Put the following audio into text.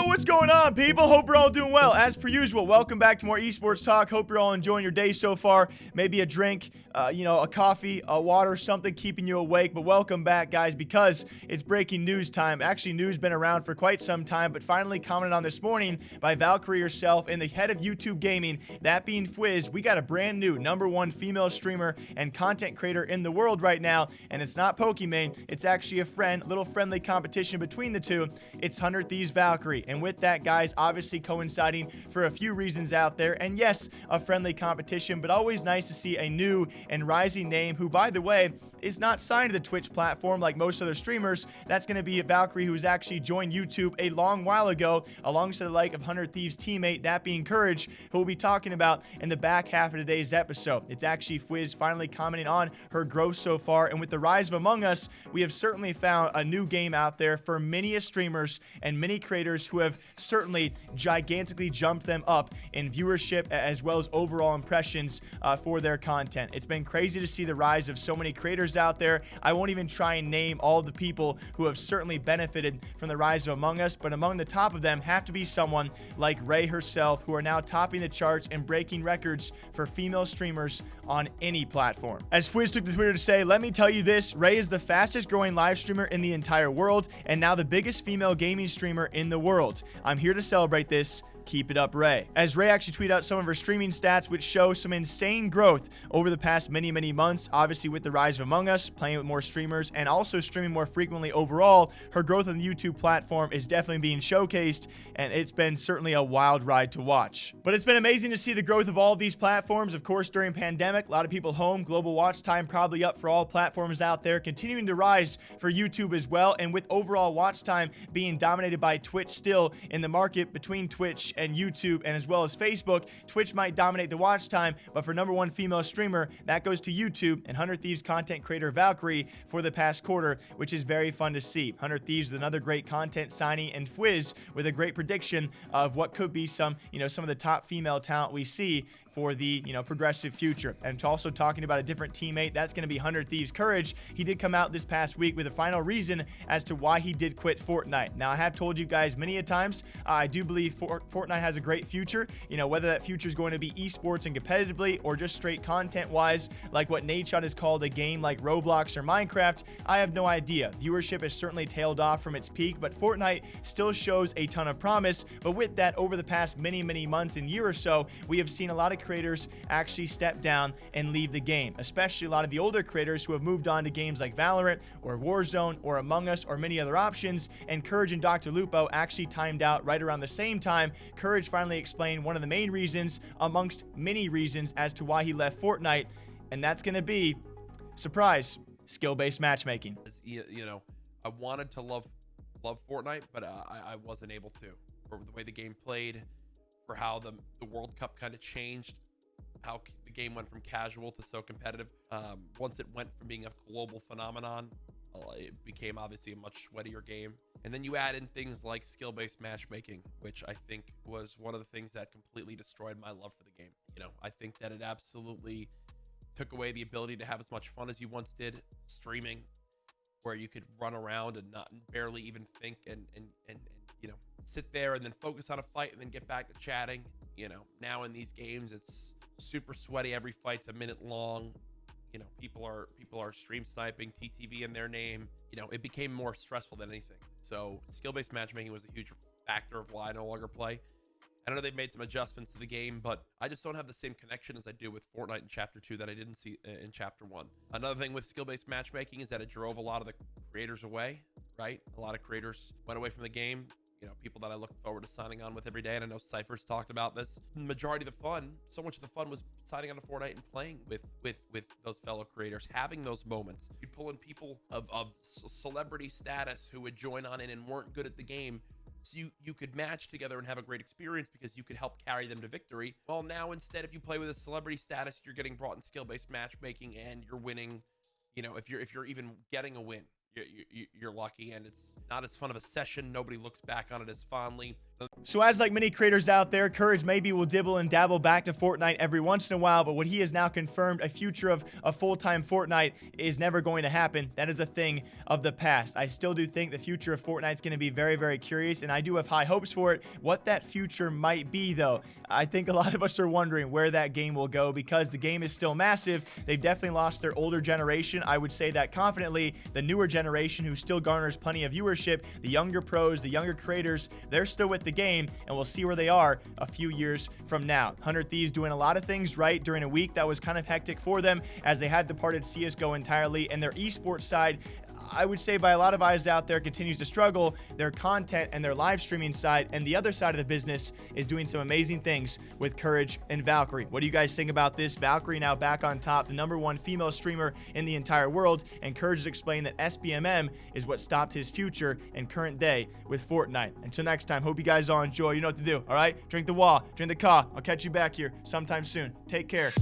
What's going on, people? Hope you're all doing well. As per usual, welcome back to more esports talk. Hope you're all enjoying your day so far. Maybe a drink, a coffee, a water, something keeping you awake. But welcome back, guys, because it's breaking news time. Actually, news been around for quite some time, but finally commented on this morning by Valkyrae herself and the head of YouTube gaming, that being Fizz. We got a brand new #1 female streamer and content creator in the world right now, and it's not Pokimane. It's actually a little friendly competition between the two. It's 100 Thieves Valkyrae. And with that, guys, obviously coinciding for a few reasons out there. And yes, a friendly competition, but always nice to see a new and rising name who, by the way, is not signed to the Twitch platform like most other streamers. That's going to be Valkyrae, who's actually joined YouTube a long while ago, alongside the like of 100 Thieves teammate, that being Courage, who we'll be talking about in the back half of today's episode. It's actually Fizz finally commenting on her growth so far, and with the rise of Among Us, we have certainly found a new game out there for many streamers and many creators who have certainly gigantically jumped them up in viewership as well as overall impressions for their content. It's been crazy to see the rise of so many creators out there. I won't even try and name all the people who have certainly benefited from the rise of Among Us, but among the top of them have to be someone like Rae herself, who are now topping the charts and breaking records for female streamers on any platform. As Fizz took to Twitter to say, "Let me tell you this, Rae is the fastest growing live streamer in the entire world and now the biggest female gaming streamer in the world. I'm here to celebrate this. Keep it up, Rae." As Rae actually tweeted out some of her streaming stats, which show some insane growth over the past many months. Obviously, with the rise of Among Us, playing with more streamers, and also streaming more frequently overall, her growth on the YouTube platform is definitely being showcased, and it's been certainly a wild ride to watch. But it's been amazing to see the growth of all of these platforms. Of course, during pandemic, a lot of people home, global watch time probably up for all platforms out there, continuing to rise for YouTube as well, and with overall watch time being dominated by Twitch still in the market between Twitch and YouTube, and as well as Facebook. Twitch might dominate the watch time, but for #1 female streamer, that goes to YouTube and 100 Thieves content creator Valkyrae for the past quarter, which is very fun to see. 100 Thieves with another great content signing, and Fizz with a great prediction of what could be some of the top female talent we see for the progressive future. And also talking about a different teammate, that's going to be 100 Thieves Courage. He did come out this past week with a final reason as to why he did quit Fortnite. Now, I have told you guys many a times, I do believe Fortnite has a great future. Whether that future is going to be esports and competitively or just straight content wise, like what Nadeshot has called a game like Roblox or Minecraft, I have no idea. Viewership has certainly tailed off from its peak, but Fortnite still shows a ton of promise. But with that, over the past many months and year or so, we have seen a lot of creators actually step down and leave the game, especially a lot of the older creators who have moved on to games like Valorant or Warzone or Among Us or many other options. And Courage and Dr. Lupo actually timed out right around the same time. Courage finally explained one of the main reasons amongst many reasons as to why he left Fortnite, and that's going to be, surprise, skill-based matchmaking. I wanted to love Fortnite, but I wasn't able to, for the way the game played, for how the World Cup kind of changed, how the game went from casual to so competitive. Once it went from being a global phenomenon, it became obviously a much sweatier game. And then you add in things like skill-based matchmaking, which I think was one of the things that completely destroyed my love for the game. I think that it absolutely took away the ability to have as much fun as you once did streaming, where you could run around and barely even think and sit there and then focus on a fight and then get back to chatting. Now in these games, it's super sweaty. Every fight's a minute long. People are stream sniping, TTV in their name. It became more stressful than anything. So skill-based matchmaking was a huge factor of why I no longer play. I know they've made some adjustments to the game, but I just don't have the same connection as I do with Fortnite in Chapter 2 that I didn't see in Chapter 1. Another thing with skill-based matchmaking is that it drove a lot of the creators away, right? A lot of creators went away from the game. People that I look forward to signing on with every day, and I know Cypher's talked about this. The majority of the fun, so much of the fun was signing on to Fortnite and playing with those fellow creators, having those moments. You pull in people of celebrity status who would join on in and weren't good at the game, so you could match together and have a great experience because you could help carry them to victory. Well, now instead, if you play with a celebrity status, you're getting brought in skill-based matchmaking and you're winning. If you're even getting a win, you're lucky, and it's not as fun of a session. Nobody looks back on it as fondly. So as like many creators out there, Courage maybe will dibble and dabble back to Fortnite every once in a while, but what he has now confirmed, a future of a full-time Fortnite is never going to happen. That is a thing of the past. I still do think the future of Fortnite is going to be very, very curious, and I do have high hopes for it. What that future might be, though, I think a lot of us are wondering where that game will go, because the game is still massive. They've definitely lost their older generation. I would say that confidently. The newer generation, who still garners plenty of viewership, the younger pros, the younger creators, they're still with the game, and we'll see where they are a few years from now. 100 Thieves doing a lot of things right during a week that was kind of hectic for them, as they had departed CSGO entirely, and their esports side, I would say by a lot of eyes out there, continues to struggle. Their content and their live streaming side and the other side of the business is doing some amazing things with Courage and Valkyrae. What do you guys think about this? Valkyrae now back on top, the #1 female streamer in the entire world, and Courage has explained that SBMM is what stopped his future and current day with Fortnite. Until next time, hope you guys all enjoy. You know what to do, all right? Drink the wall, drink the caw. I'll catch you back here sometime soon. Take care.